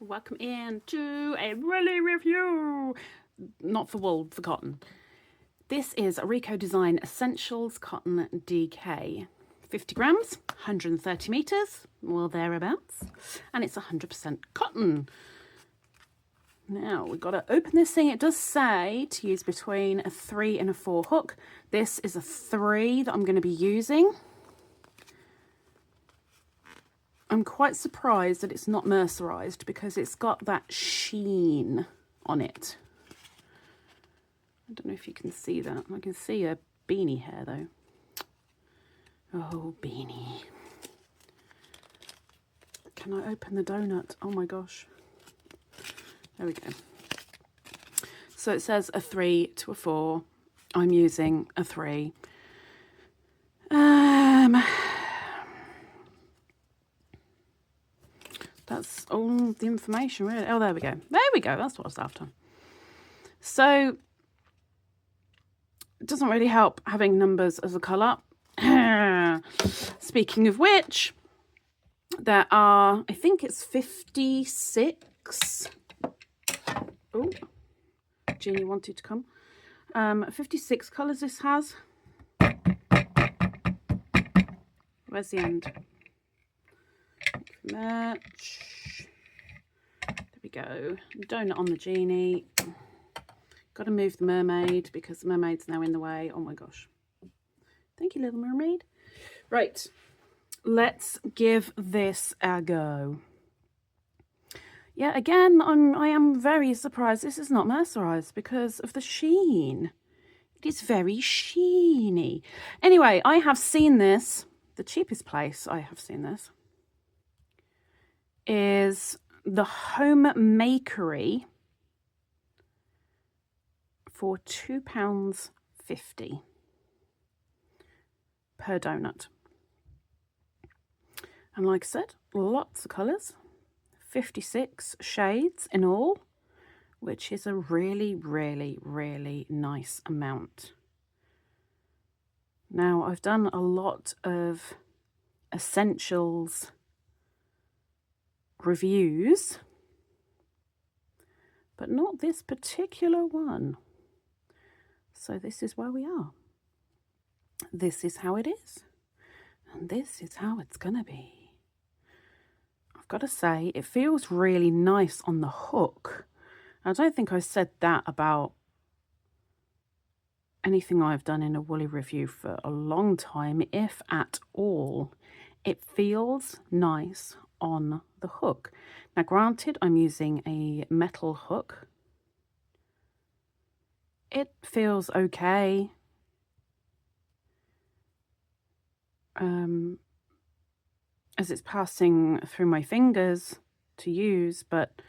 Welcome in to a woolly review. Not for wool, for cotton. This is a Rico Design Essentials Cotton DK. 50 grams, 130 meters, or thereabouts. And it's 100% cotton. Now we've got to open this thing. It does say to use between a 3 and a 4 hook. This is a 3 that I'm going to be using. I'm quite surprised that it's not mercerised because it's got that sheen on it. I don't know if you can see that. I can see a beanie hair though. Oh, beanie. Can I open the donut? Oh my gosh. There we go. So it says a 3 to a 4. I'm using a 3. That's all the information, really. Oh, there we go. There we go. That's what I was after. So, it doesn't really help having numbers as a colour. Speaking of which, there are, I think it's 56. Oh, Jeannie wanted to come. 56 colours this has. Where's the end? Match. There we go. Donut on the genie. Got to move the mermaid because the mermaid's now in the way. Oh my gosh. Thank you, little mermaid. Right. Let's give this a go. Yeah, again, I am very surprised this is not mercerised because of the sheen. It is very sheeny. Anyway, I have seen this. The cheapest place I have seen this is the Home Makery for £2.50 per donut. And like I said, lots of colours, 56 shades in all, which is a really, really, really nice amount. Now, I've done a lot of essentials reviews, but not this particular one. So this is where we are. This is how it is. And this is how it's gonna be. I've got to say, it feels really nice on the hook. I don't think I said that about anything I've done in a woolly review for a long time, if at all. It feels nice on the hook. Now granted, I'm using a metal hook. It feels okay. As it's passing through my fingers to use, but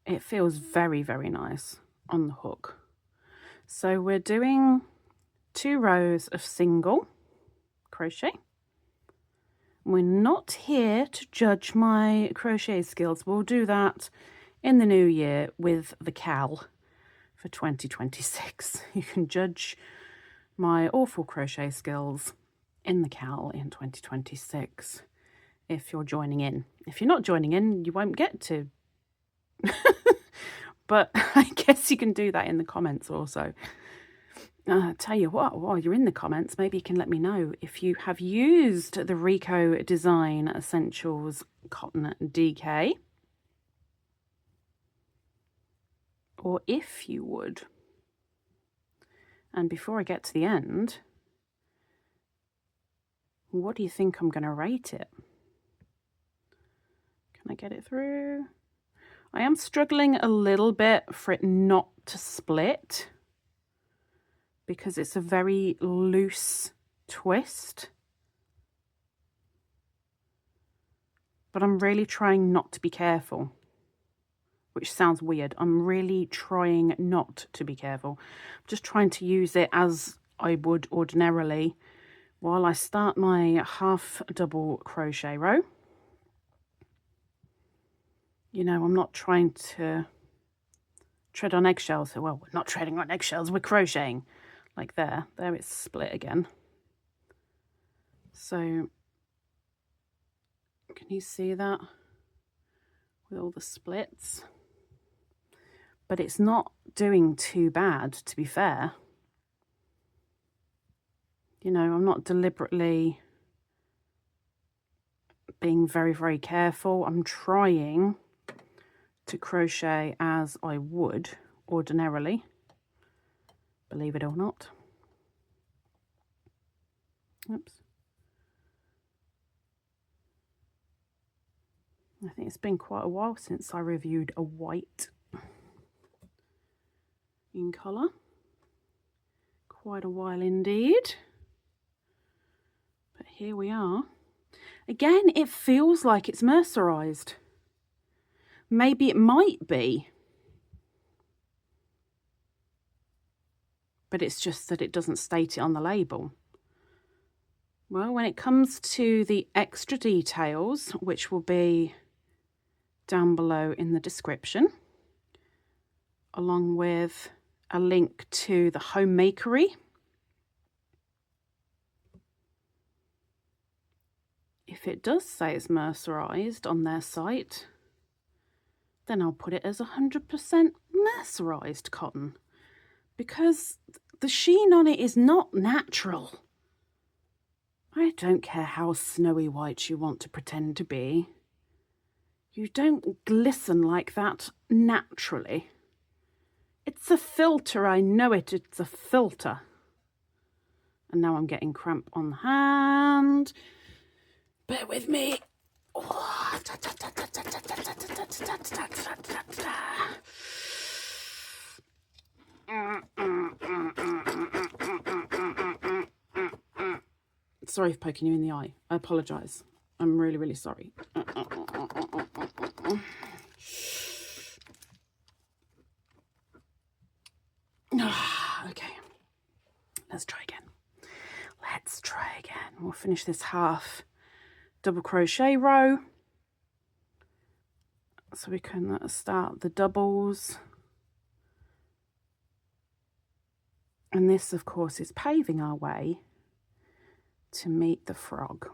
it feels very, very nice on the hook. So we're doing 2 rows of single crochet. We're not here to judge my crochet skills. We'll do that in the new year with the Cal for 2026. You can judge my awful crochet skills in the Cal in 2026 if you're joining in. If you're not joining in, you won't get to. But I guess you can do that in the comments also. Tell you what, while you're in the comments, maybe you can let me know if you have used the Rico Design Essentials Cotton DK, or if you would. And before I get to the end, what do you think I'm going to rate it? Can I get it through? I am struggling a little bit for it not to split, because it's a very loose twist. But I'm really trying not to be careful, which sounds weird. I'm really trying not to be careful. I'm just trying to use it as I would ordinarily while I start my half double crochet row. You know, I'm not trying to tread on eggshells. Well, we're not treading on eggshells, we're crocheting. Like there it's split again. So, can you see that? with all the splits. But it's not doing too bad, to be fair. You know, I'm not deliberately being very, very careful. I'm trying to crochet as I would ordinarily, believe it or not. Oops. I think it's been quite a while since I reviewed a white in colour. Quite a while indeed. But here we are. Again, it feels like it's mercerised. Maybe it might be. But it's just that it doesn't state it on the label. Well, when it comes to the extra details, which will be down below in the description, along with a link to the homemakery. If it does say it's mercerised on their site, then I'll put it as 100% mercerised cotton, because the sheen on it is not natural. I don't care how snowy white you want to pretend to be. You don't glisten like that naturally. It's a filter, I know it, it's a filter. And now I'm getting cramp on the hand. Bear with me. Sorry for poking you in the eye. I apologise. I'm really, really sorry. Okay. Let's try again. Let's try again. We'll finish this half double crochet row. So we can start the doubles. And this, of course, is paving our way to meet the frog.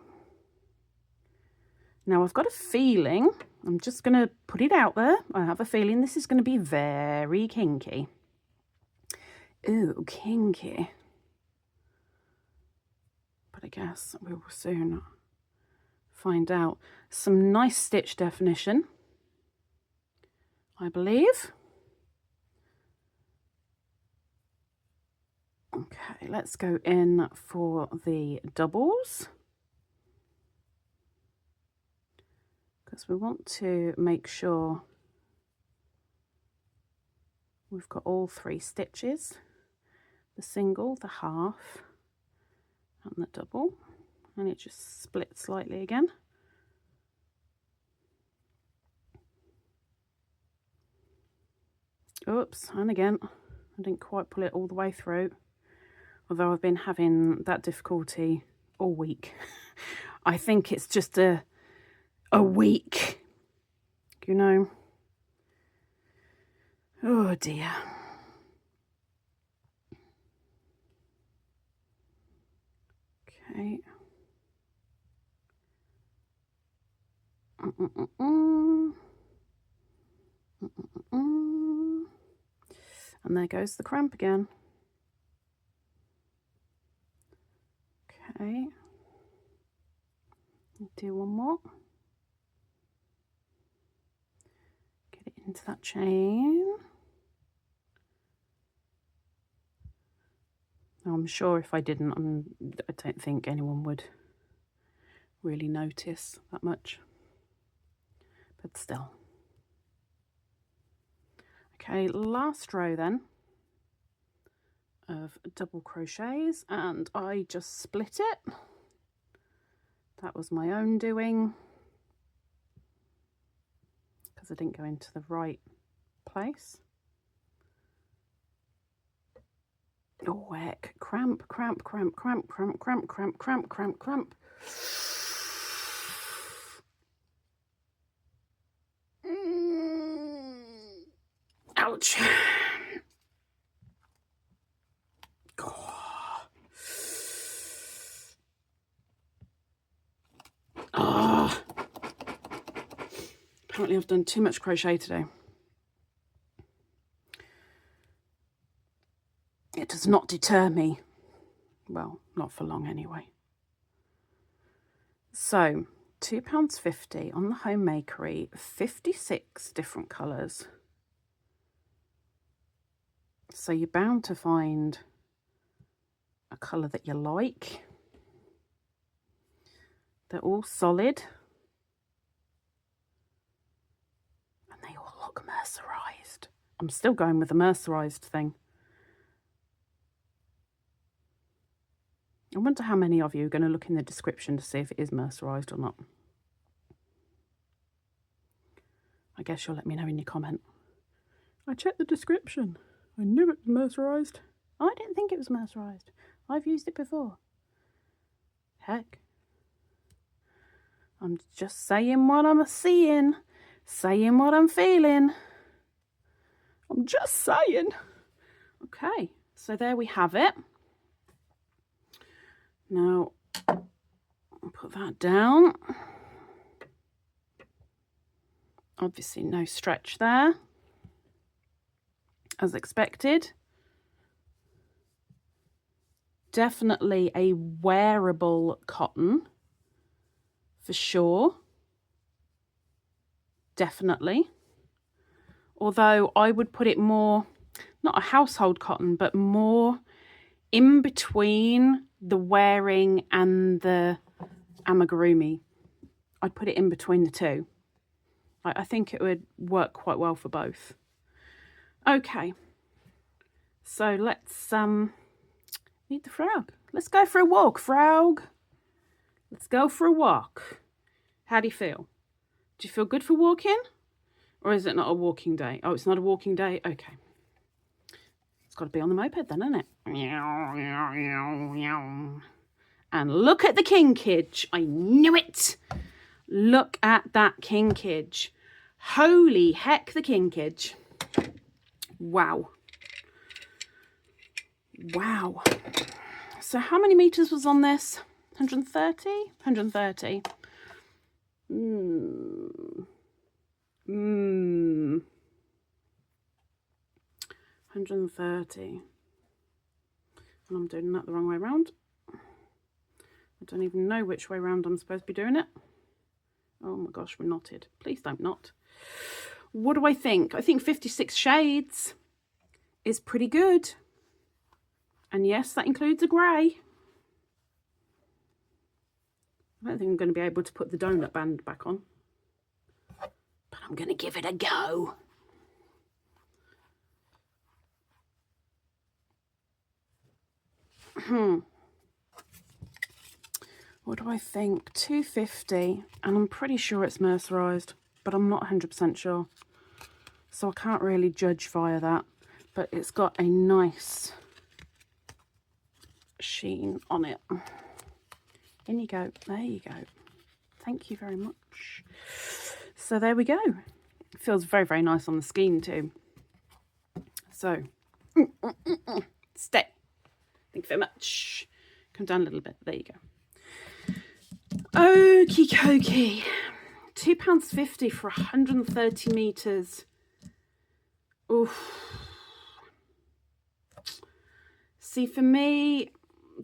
Now, I've got a feeling, I'm just going to put it out there, I have a feeling this is going to be very kinky. Ooh, kinky. But I guess we will soon find out. Some nice stitch definition, I believe. Okay, let's go in for the doubles, because we want to make sure we've got all 3 stitches, the single, the half and the double, and it just splits slightly again. Oops, and again, I didn't quite pull it all the way through. Although I've been having that difficulty all week. I think it's just a week, you know. Oh dear. Okay. And there goes the cramp again. Okay, do one more. Get it into that chain. Now, I'm sure if I didn't, I don't think anyone would really notice that much, but still. Okay, last row then of double crochets, and I just split it. That was my own doing because I didn't go into the right place. Oh heck, cramp, cramp, cramp, cramp, cramp, cramp, cramp, cramp, cramp, cramp. Ouch. Apparently I've done too much crochet today. It does not deter me. Well, not for long anyway. So, £2.50 on the Home Makery, 56 different colours. So you're bound to find a colour that you like. They're all solid. And they all look mercerised. I'm still going with the mercerised thing. I wonder how many of you are going to look in the description to see if it is mercerised or not. I guess you'll let me know in your comment. I checked the description. I knew it was mercerised. I didn't think it was mercerised. I've used it before. Heck. I'm just saying what I'm seeing. Saying what I'm feeling. I'm just saying. Okay, so there we have it. Now, I'll put that down. Obviously no stretch there, as expected. Definitely a wearable cotton, for sure. Definitely. Although I would put it more, not a household cotton, but more in between the wearing and the amigurumi. I'd put it in between the two. I think it would work quite well for both. Okay, so let's meet the frog. Let's go for a walk, frog. Let's go for a walk. How do you feel? Do you feel good for walking? Or is it not a walking day? Oh, it's not a walking day? Okay. It's got to be on the moped then, isn't it? And look at the kinkage. I knew it. Look at that kinkage. Holy heck, the kinkage. Wow. Wow. So how many meters was on this? 130? 130. 130. And I'm doing that the wrong way around. I don't even know which way around I'm supposed to be doing it. Oh my gosh, we're knotted. Please don't knot. What do I think? I think 56 shades is pretty good. And yes, that includes a grey. I don't think I'm going to be able to put the donut band back on. But I'm going to give it a go. What do I think? 250, and I'm pretty sure it's mercerised, but I'm not 100% sure. So I can't really judge via that. But it's got a nice sheen on it. In you go. There you go. Thank you very much. So there we go. It feels very, very nice on the skein too. So, stay. Thank you very much. Come down a little bit. There you go. Okie dokie. £2.50 for 130 meters. Oof. See, for me,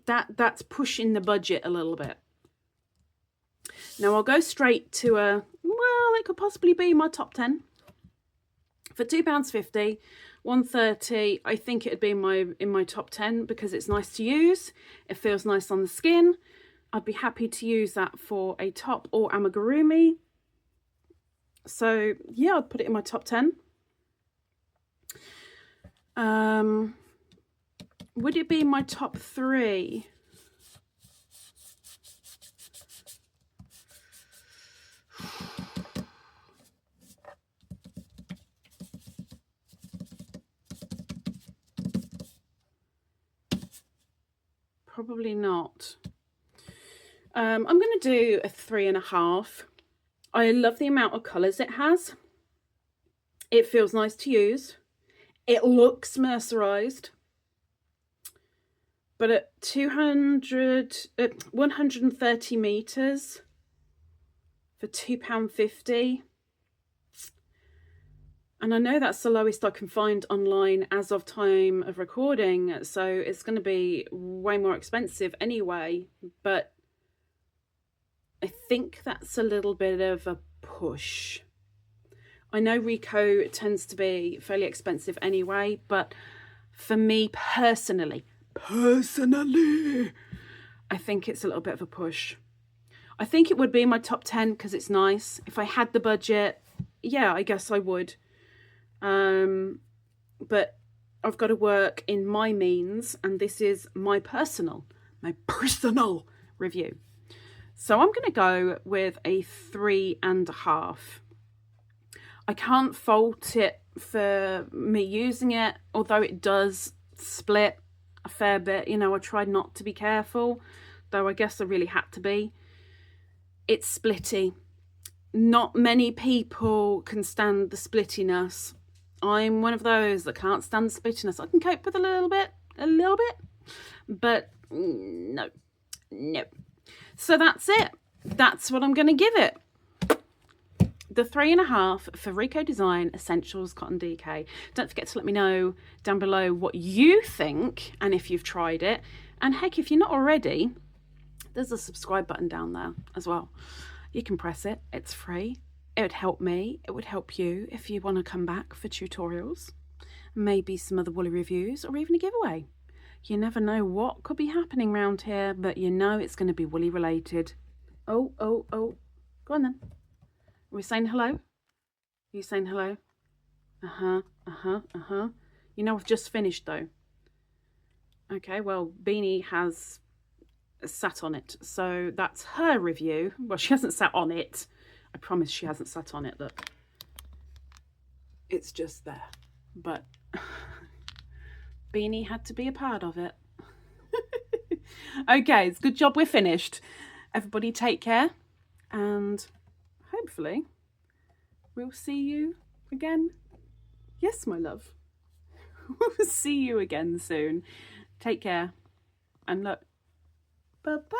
that's pushing the budget a little bit. Now I'll go straight to well, it could possibly be my top 10. For £2.50, 130, I think it'd be in my top 10 because it's nice to use. It feels nice on the skin. I'd be happy to use that for a top or amigurumi. So yeah, I'd put it in my top 10. Would it be my top 3? Probably not. I'm going to do a 3.5. I love the amount of colours it has. It feels nice to use. It looks mercerised. But at 130 metres for £2.50, And I know that's the lowest I can find online as of time of recording, so it's going to be way more expensive anyway, but I think that's a little bit of a push. I know Rico tends to be fairly expensive anyway, but for me personally, I think it's a little bit of a push. I think it would be in my top 10 because it's nice. If I had the budget, yeah, I guess I would. But I've got to work in my means, and this is my personal review. So I'm going to go with a 3.5. I can't fault it for me using it, although it does split a fair bit. You know, I tried not to be careful, though I guess I really had to be. It's splitty. Not many people can stand the splittiness. I'm one of those that can't stand the splittiness. I can cope with a little bit, but no. So that's it. That's what I'm going to give it. The 3.5 for Rico Design Essentials Cotton DK. Don't forget to let me know down below what you think and if you've tried it. And heck, if you're not already, there's a subscribe button down there as well. You can press it. It's free. It would help me. It would help you if you want to come back for tutorials, maybe some other woolly reviews, or even a giveaway. You never know what could be happening around here, but you know it's going to be woolly related. Oh. Go on then. Are we saying hello? Are you saying hello? You know, I've just finished though. Okay, well, Beanie has sat on it. So that's her review. Well, she hasn't sat on it. I promise she hasn't sat on it. Look. It's just there. But Beanie had to be a part of it. Okay, it's good job we're finished. Everybody take care. And hopefully we'll see you again. Yes, my love. We'll see you again soon. Take care. And look. Bye-bye.